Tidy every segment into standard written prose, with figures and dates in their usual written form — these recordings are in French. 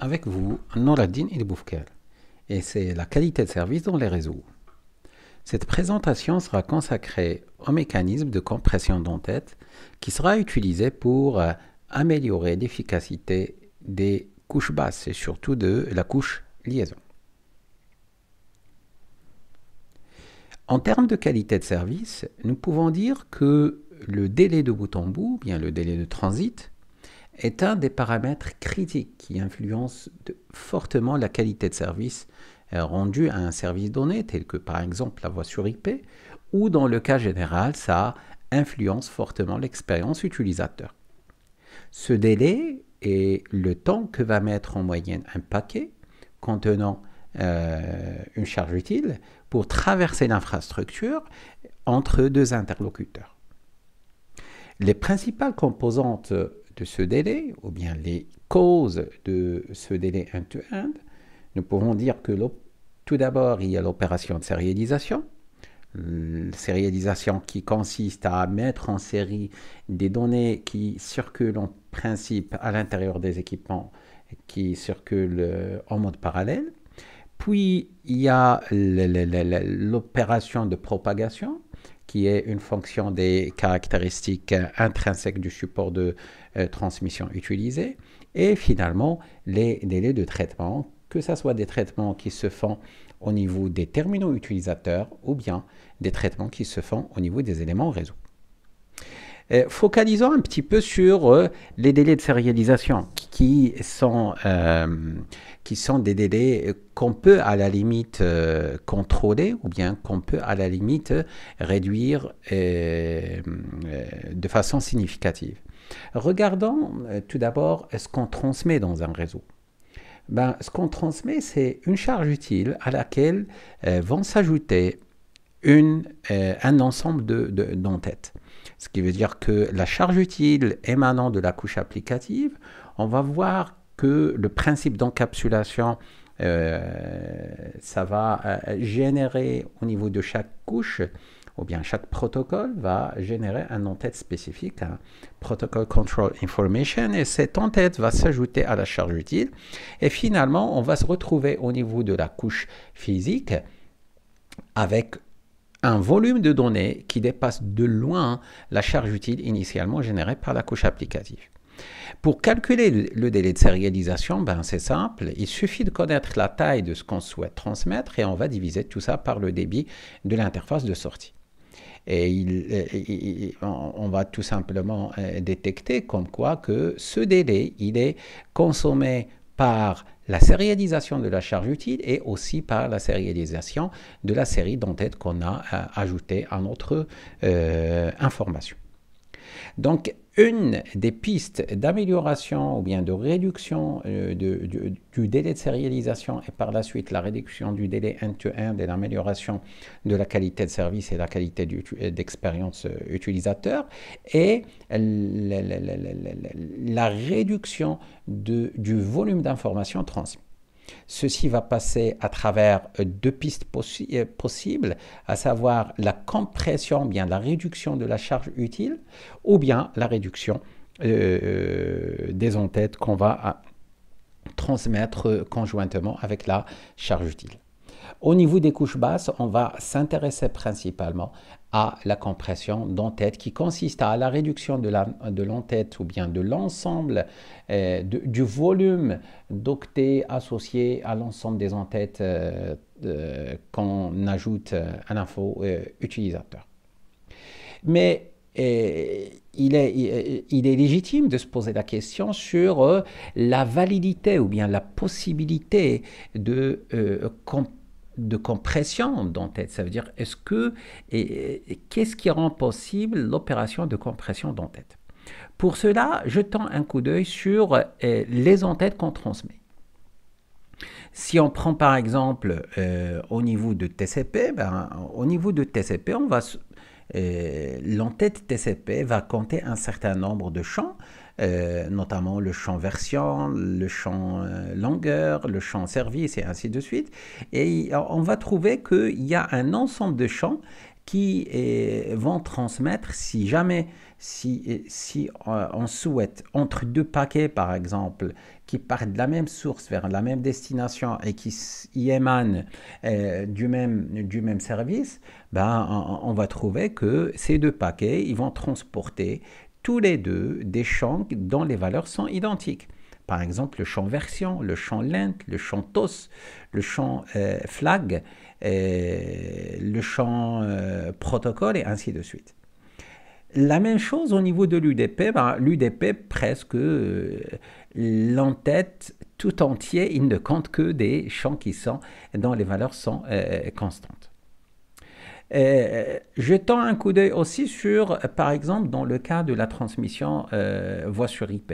Avec vous, Noradine El Boufker, et c'est la qualité de service dans les réseaux. Cette présentation sera consacrée au mécanisme de compression d'entête qui sera utilisé pour améliorer l'efficacité des couches basses et surtout de la couche liaison. En termes de qualité de service, nous pouvons dire que le délai de bout en bout, bien le délai de transit, est un des paramètres critiques qui influence fortement la qualité de service rendue à un service donné, tel que par exemple la voix sur IP, ou dans le cas général, ça influence fortement l'expérience utilisateur. Ce délai est le temps que va mettre en moyenne un paquet contenant une charge utile pour traverser l'infrastructure entre deux interlocuteurs. Les principales composantes de ce délai, ou bien les causes de ce délai end-to-end, nous pouvons dire que tout d'abord, il y a l'opération de sérialisation. Sérialisation qui consiste à mettre en série des données qui circulent en principe à l'intérieur des équipements qui circulent en mode parallèle. Puis, il y a l'opération de propagation, qui est une fonction des caractéristiques intrinsèques du support de transmission utilisé. Et finalement, les délais de traitement, que ce soit des traitements qui se font au niveau des terminaux utilisateurs ou bien des traitements qui se font au niveau des éléments réseau. Focalisons un petit peu sur les délais de sérialisation qui sont des délais qu'on peut à la limite contrôler ou bien qu'on peut à la limite réduire de façon significative. Regardons tout d'abord ce qu'on transmet dans un réseau. Ce qu'on transmet, c'est une charge utile à laquelle vont s'ajouter un ensemble d'entêtes. Ce qui veut dire que la charge utile émanant de la couche applicative, on va voir que le principe d'encapsulation, ça va générer au niveau de chaque couche, ou bien chaque protocole va générer un entête spécifique, un Protocol Control Information, et cette entête va s'ajouter à la charge utile. Et finalement, on va se retrouver au niveau de la couche physique avec un volume de données qui dépasse de loin la charge utile initialement générée par la couche applicative. Pour calculer le délai de sérialisation, c'est simple, il suffit de connaître la taille de ce qu'on souhaite transmettre et on va diviser tout ça par le débit de l'interface de sortie. Et on va tout simplement détecter comme quoi que ce délai, il est consommé par la sérialisation de la charge utile et aussi par la sérialisation de la série d'entêtes qu'on a ajoutée à notre information. Donc, une des pistes d'amélioration ou bien de réduction du délai de sérialisation et par la suite la réduction du délai end-to-end et l'amélioration de la qualité de service et la qualité d'expérience utilisateur est la réduction du volume d'informations transmises. Ceci va passer à travers deux pistes possibles, à savoir la compression, bien la réduction de la charge utile, ou bien la réduction des entêtes qu'on va transmettre conjointement avec la charge utile. Au niveau des couches basses, on va s'intéresser principalement à la compression d'entête qui consiste à la réduction de l'entête ou bien de l'ensemble du volume d'octets associé à l'ensemble des entêtes qu'on ajoute à l'info utilisateur. Mais il est légitime de se poser la question sur la validité ou bien la possibilité de compression d'entête. Ça veut dire, qu'est-ce qui rend possible l'opération de compression d'entête? Pour cela, jetons un coup d'œil sur les entêtes qu'on transmet. Si on prend par exemple au niveau de TCP, l'entête TCP va compter un certain nombre de champs, notamment le champ version, le champ longueur, le champ service et ainsi de suite. Et on va trouver qu'il y a un ensemble de champs qui vont transmettre, si on souhaite, entre deux paquets par exemple, qui partent de la même source vers la même destination et qui y émanent du même service, ben, on va trouver que ces deux paquets, ils vont transporter tous les deux des champs dont les valeurs sont identiques. Par exemple, le champ version, le champ lent, le champ TOS, le champ flag, le champ protocole et ainsi de suite. La même chose au niveau de l'UDP, ben, l'UDP presque l'entête tout entier, il ne compte que des champs dont les valeurs sont constantes. Jetant un coup d'œil aussi sur, par exemple, dans le cas de la transmission voix sur IP.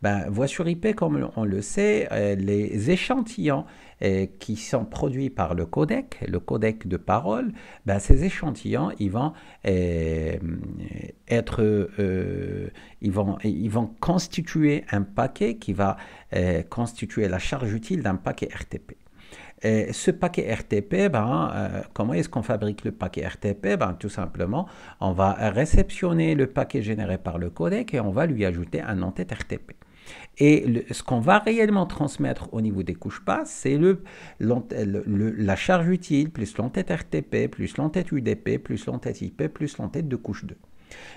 Ben, voix sur IP, comme on le sait, les échantillons qui sont produits par le codec de parole, ben, ces échantillons, ils vont ils vont constituer un paquet qui va constituer la charge utile d'un paquet RTP. Ce paquet RTP, comment est-ce qu'on fabrique le paquet RTP? Ben, tout simplement, on va réceptionner le paquet généré par le codec et on va lui ajouter un en-tête RTP. Et ce qu'on va réellement transmettre au niveau des couches basses, c'est la charge utile plus l'entête RTP, plus l'entête UDP, plus l'entête IP, plus l'entête de couche 2.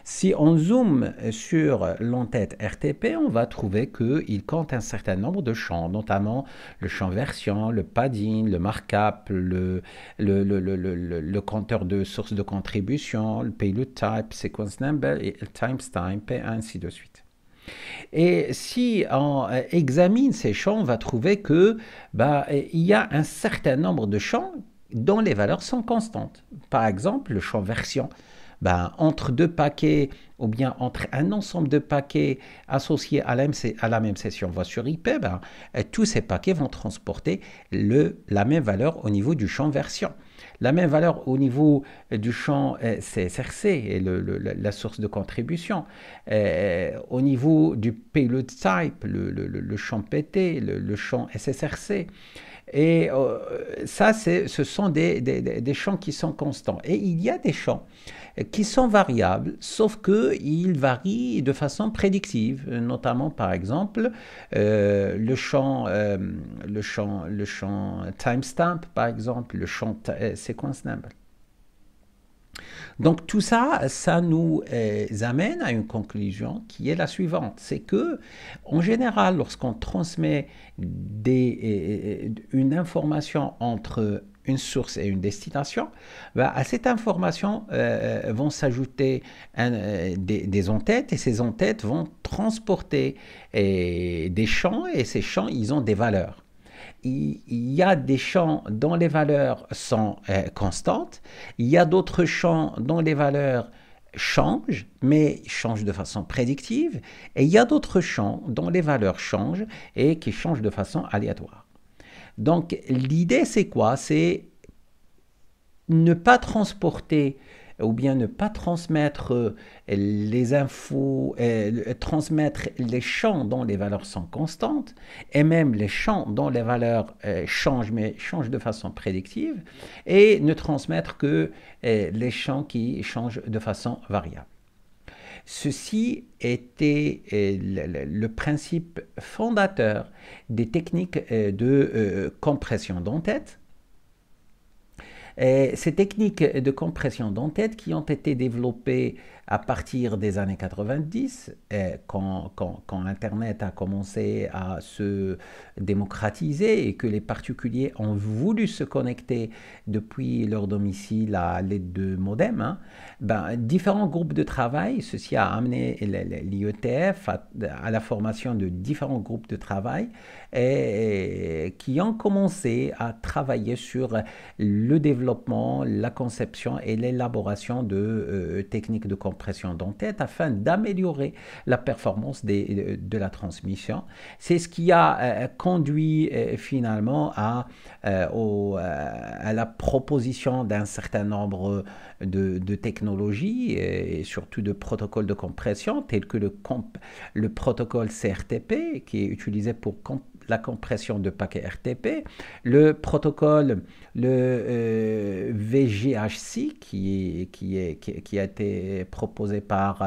Si on zoome sur l'entête RTP, on va trouver qu'il compte un certain nombre de champs, notamment le champ version, le padding, le markup, le compteur de source de contribution, le payload type, sequence number et le timestamp et ainsi de suite. Et si on examine ces champs, on va trouver que il y a un certain nombre de champs dont les valeurs sont constantes. Par exemple, le champ version. Entre deux paquets ou bien entre un ensemble de paquets associés à la même session voix sur IP, tous ces paquets vont transporter la même valeur au niveau du champ version. La même valeur au niveau du champ CSRC, et la source de contribution. Au niveau du payload type, le champ PT, le champ SSRC. Et ça, ce sont des champs qui sont constants. Et il y a des champs qui sont variables, sauf qu'ils varient de façon prédictive, notamment par exemple le champ timestamp, par exemple, le champ sequence number. Donc tout ça, ça nous amène à une conclusion qui est la suivante, c'est que en général, lorsqu'on transmet une information entre une source et une destination, à cette information vont s'ajouter des entêtes et ces entêtes vont transporter des champs et ces champs, ils ont des valeurs. Il y a des champs dont les valeurs sont constantes, il y a d'autres champs dont les valeurs changent, mais changent de façon prédictive, et il y a d'autres champs dont les valeurs changent et qui changent de façon aléatoire. Donc l'idée c'est quoi? C'est ne pas transporter ou bien ne pas transmettre les infos, transmettre les champs dont les valeurs sont constantes, et même les champs dont les valeurs changent, mais changent de façon prédictive, et ne transmettre que les champs qui changent de façon variable. Ceci était le principe fondateur des techniques de compression d'entête. Ces techniques de compression d'entête qui ont été développées à partir des années 90, quand Internet a commencé à se démocratiser et que les particuliers ont voulu se connecter depuis leur domicile à l'aide de modems, différents groupes de travail, ceci a amené l'IETF à la formation de différents groupes de travail qui ont commencé à travailler sur le développement, la conception et l'élaboration de techniques de compression d'entête afin d'améliorer la performance de la transmission. C'est ce qui a conduit finalement à la proposition d'un certain nombre de technologies et surtout de protocoles de compression tels que le protocole CRTP qui est utilisé pour la compression de paquets RTP, le protocole, le VGHC, qui a été proposé par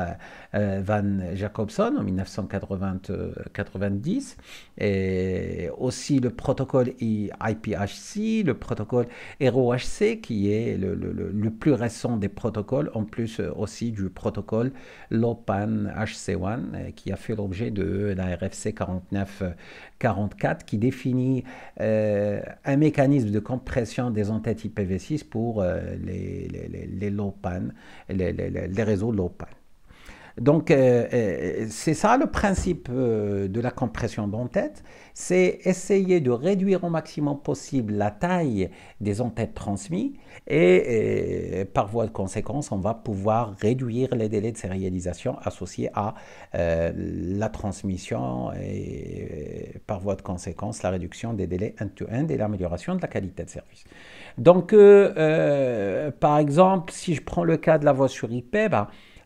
Van Jacobson en 1990, et aussi le protocole IPHC, le protocole HeroHC, qui est le plus récent des protocoles, en plus aussi du protocole LoWPAN HC1, qui a fait l'objet de la RFC 4944, qui définit un mécanisme de compression des entêtes IPv6 pour les LoWPAN, les réseaux LoWPAN. Donc, c'est ça le principe de la compression d'entête, c'est essayer de réduire au maximum possible la taille des entêtes transmises et par voie de conséquence, on va pouvoir réduire les délais de sérialisation associés à la transmission et par voie de conséquence, la réduction des délais end-to-end et l'amélioration de la qualité de service. Donc, par exemple, si je prends le cas de la voix sur IP,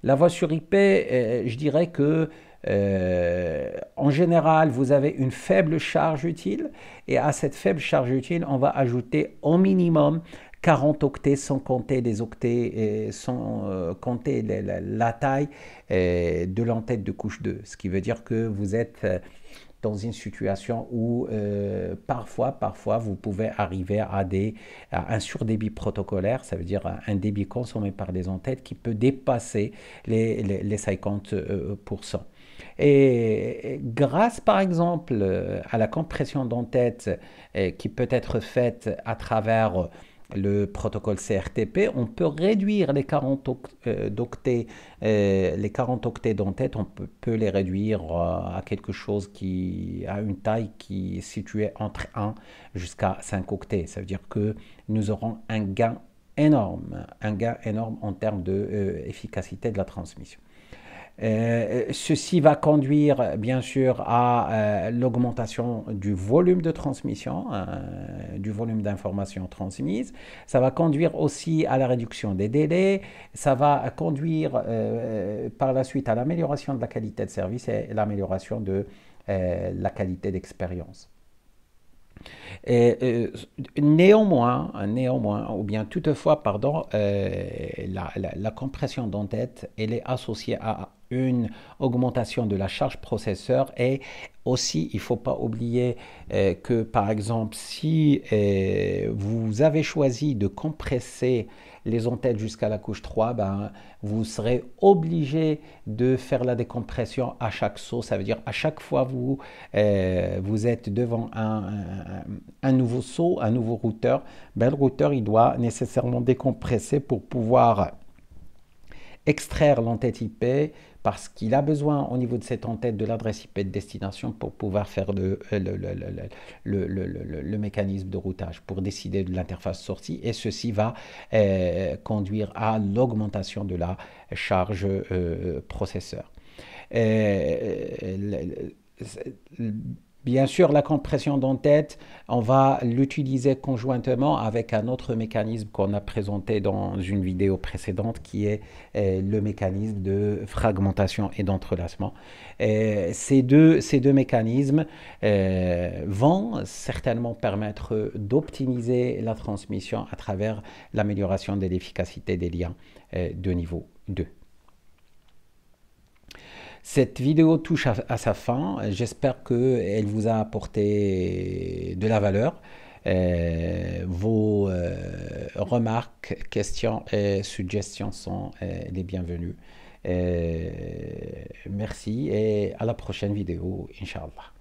la voix sur IP, je dirais que en général, vous avez une faible charge utile et à cette faible charge utile, on va ajouter au minimum 40 octets sans compter les octets, sans compter la taille de l'entête de couche 2. Ce qui veut dire que vous êtes dans une situation où parfois, vous pouvez arriver à un surdébit protocolaire, ça veut dire un débit consommé par des entêtes qui peut dépasser les 50%. Et grâce, par exemple, à la compression d'entête qui peut être faite à travers le protocole CRTP, on peut réduire les 40 octets, d'entête, on peut les réduire à quelque chose qui a une taille qui est située entre 1 jusqu'à 5 octets. Ça veut dire que nous aurons un gain énorme en termes d'efficacité de la transmission. Ceci va conduire bien sûr à l'augmentation du volume de transmission, du volume d'informations transmises. Ça va conduire aussi à la réduction des délais. Ça va conduire par la suite à l'amélioration de la qualité de service et l'amélioration de la qualité d'expérience. Néanmoins, ou bien toutefois, pardon, la compression d'entête, elle est associée à une augmentation de la charge processeur et aussi, il ne faut pas oublier que, par exemple, si vous avez choisi de compresser les entêtes jusqu'à la couche 3, vous serez obligé de faire la décompression à chaque saut. Ça veut dire à chaque fois vous êtes devant un nouveau saut, un nouveau routeur, le routeur il doit nécessairement décompresser pour pouvoir extraire l'entête IP parce qu'il a besoin au niveau de cette entête de l'adresse IP de destination pour pouvoir faire le mécanisme de routage, pour décider de l'interface sortie, et ceci va conduire à l'augmentation de la charge processeur. Bien sûr, la compression d'entête, on va l'utiliser conjointement avec un autre mécanisme qu'on a présenté dans une vidéo précédente qui est le mécanisme de fragmentation et d'entrelacement. Ces deux mécanismes vont certainement permettre d'optimiser la transmission à travers l'amélioration de l'efficacité des liens de niveau 2. Cette vidéo touche à sa fin. J'espère qu'elle vous a apporté de la valeur. Vos remarques, questions et suggestions sont les bienvenues. Merci et à la prochaine vidéo, Inch'Allah.